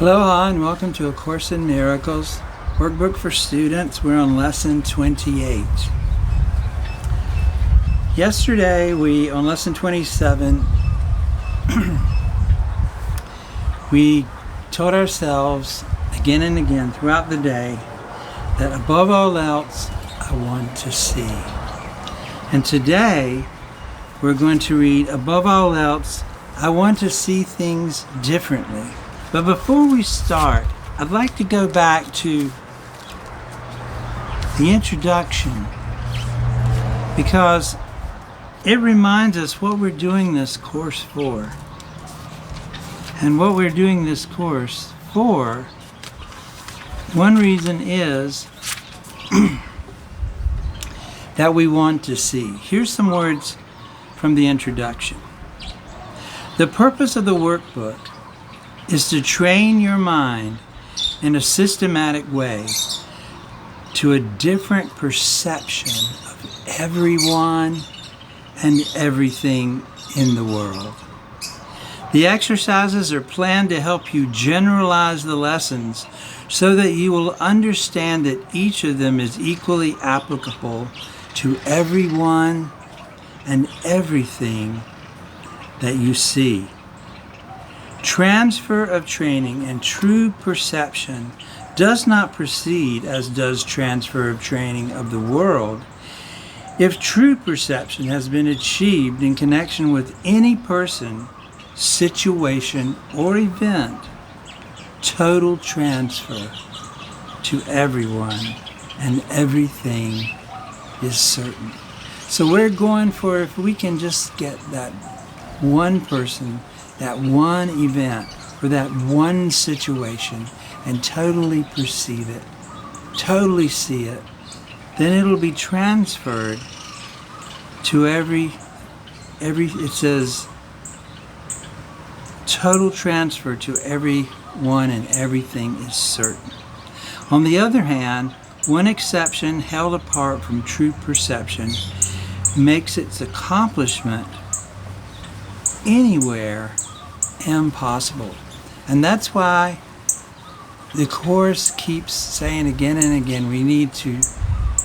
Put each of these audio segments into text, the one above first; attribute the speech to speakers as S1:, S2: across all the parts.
S1: Aloha and welcome to A Course in Miracles, Workbook for Students. We're on Lesson 28. Yesterday, on Lesson 27, we taught ourselves again and again throughout the day that above all else, I want to see. And today, we're going to read, above all else, I want to see things differently. But before we start, I'd like to go back to the introduction because it reminds us what we're doing this course for. And what we're doing this course for, one reason is that we want to see. Here's some words from the introduction. The purpose of the workbook is to train your mind in a systematic way to a different perception of everyone and everything in the world. The exercises are planned to help you generalize the lessons so that you will understand that each of them is equally applicable to everyone and everything that you see. Transfer of training and true perception does not proceed as does transfer of training of the world. If true perception has been achieved in connection with any person, situation, or event, total transfer to everyone and everything is certain. So we're going for, if we can just get that one person, that one event, or that one situation, and totally perceive it, totally see it, then it'll be transferred to it says, total transfer to everyone and everything is certain. On the other hand, one exception held apart from true perception makes its accomplishment anywhere impossible. And that's why the Course keeps saying again and again, we need to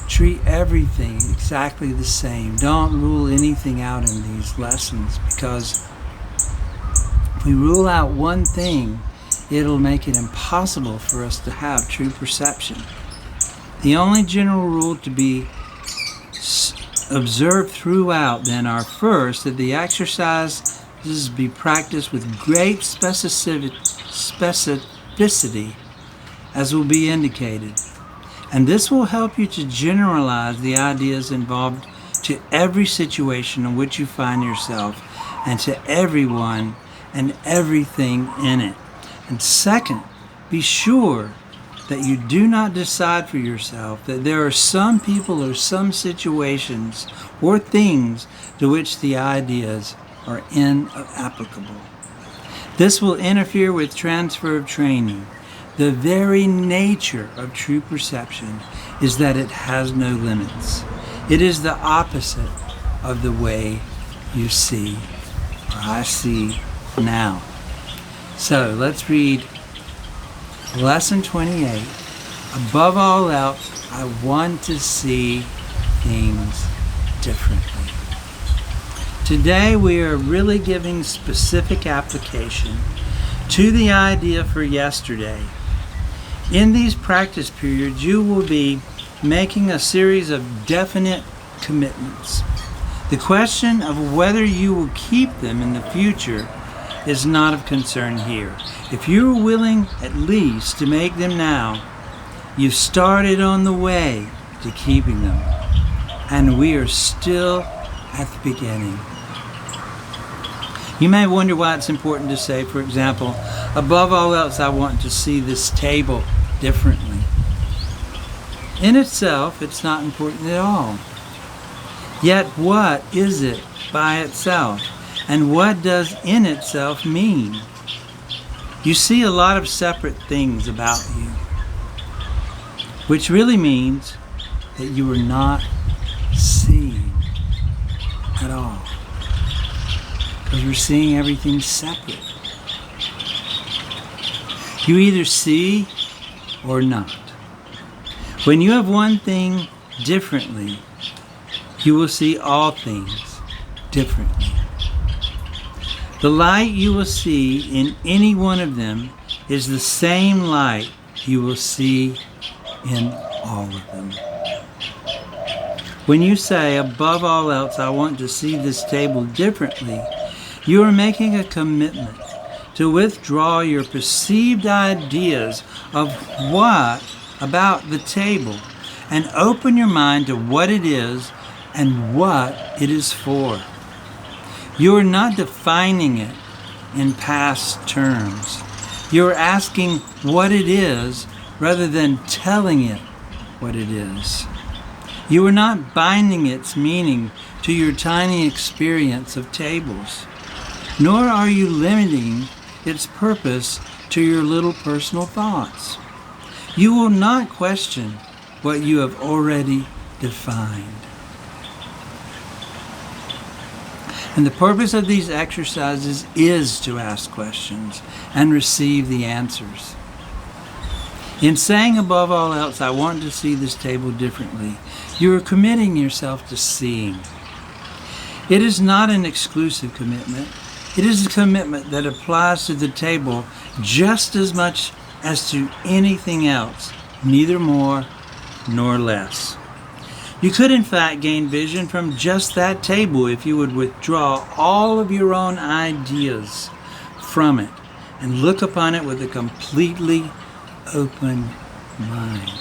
S1: treat everything exactly the same. Don't rule anything out in these lessons, because if we rule out one thing, it'll make it impossible for us to have true perception. The only general rule to be observed throughout then are, first, that the exercises be practiced with great specificity as will be indicated. And this will help you to generalize the ideas involved to every situation in which you find yourself and to everyone and everything in it. And second, be sure that you do not decide for yourself that there are some people or some situations or things to which the ideas are inapplicable. This will interfere with transfer of training. The very nature of true perception is that it has no limits. It is the opposite of the way you see, or I see now. So let's read Lesson 28. Above all else, I want to see things differently. Today we are really giving specific application to the idea for yesterday. In these practice periods, you will be making a series of definite commitments. The question of whether you will keep them in the future is not of concern here. If you're willing at least to make them now, you've started on the way to keeping them. And we are still at the beginning. You may wonder why it's important to say, for example, above all else, I want to see this table differently. In itself, it's not important at all. Yet what is it by itself? And what does in itself mean? You see a lot of separate things about you, which really means that you are not seeing at all. Because we're seeing everything separate. You either see or not. When you have one thing differently, you will see all things differently. The light you will see in any one of them is the same light you will see in all of them. When you say, above all else, I want to see this table differently, you are making a commitment to withdraw your perceived ideas of what about the table and open your mind to what it is and what it is for. You are not defining it in past terms. You are asking what it is rather than telling it what it is. You are not binding its meaning to your tiny experience of tables, nor are you limiting its purpose to your little personal thoughts. You will not question what you have already defined. And the purpose of these exercises is to ask questions and receive the answers. In saying above all else, I want to see this table differently, you are committing yourself to seeing. It is not an exclusive commitment. It is a commitment that applies to the table just as much as to anything else, neither more nor less. You could in fact gain vision from just that table if you would withdraw all of your own ideas from it and look upon it with a completely open mind.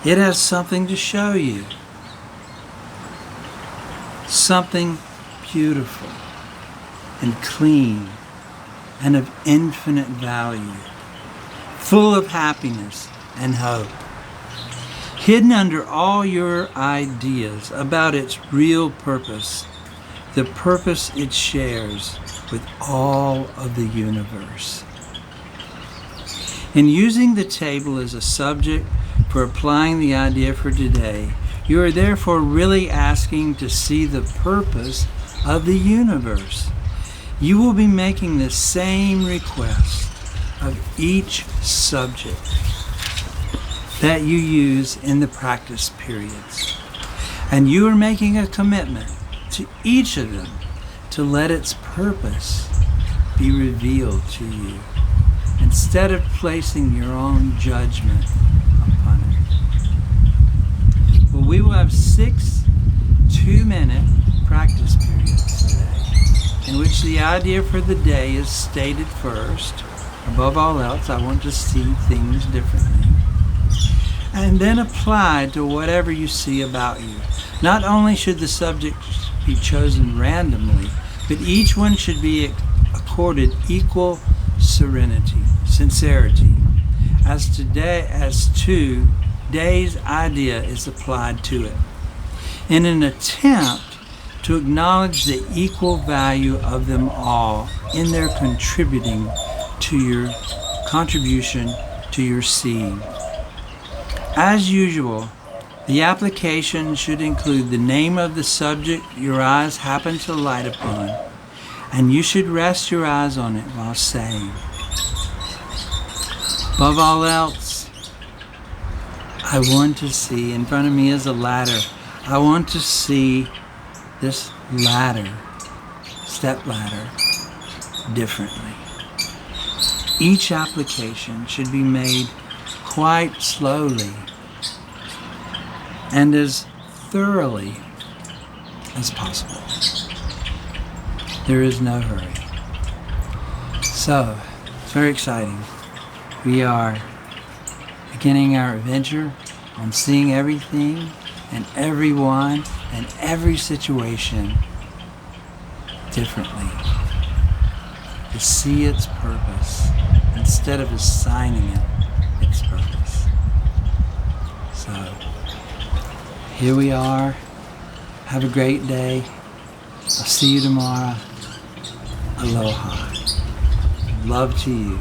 S1: It has something to show you. Something beautiful and clean and of infinite value, full of happiness and hope. Hidden under all your ideas about its real purpose, the purpose it shares with all of the universe. In using the table as a subject for applying the idea for today, you are therefore really asking to see the purpose of the universe. You will be making the same request of each subject that you use in the practice periods. And you are making a commitment to each of them to let its purpose be revealed to you instead of placing your own judgment upon it. Well, we will have 6 2-minute practice periods today in which the idea for the day is stated first. Above all else, I want to see things differently. And then applied to whatever you see about you. Not only should the subjects be chosen randomly, but each one should be accorded equal sincerity, as today's idea is applied to it, in an attempt to acknowledge the equal value of them all in their contribution to your seeing. As usual, the application should include the name of the subject your eyes happen to light upon, and you should rest your eyes on it while saying, above all else, I want to see, in front of me is a ladder. I want to see this ladder, step ladder, differently. Each application should be made quite slowly and as thoroughly as possible. There is no hurry. So, it's very exciting. We are beginning our adventure on seeing everything and everyone and every situation differently. To see its purpose instead of assigning it its purpose. So, here we are. Have a great day. I'll see you tomorrow. Aloha. Love to you.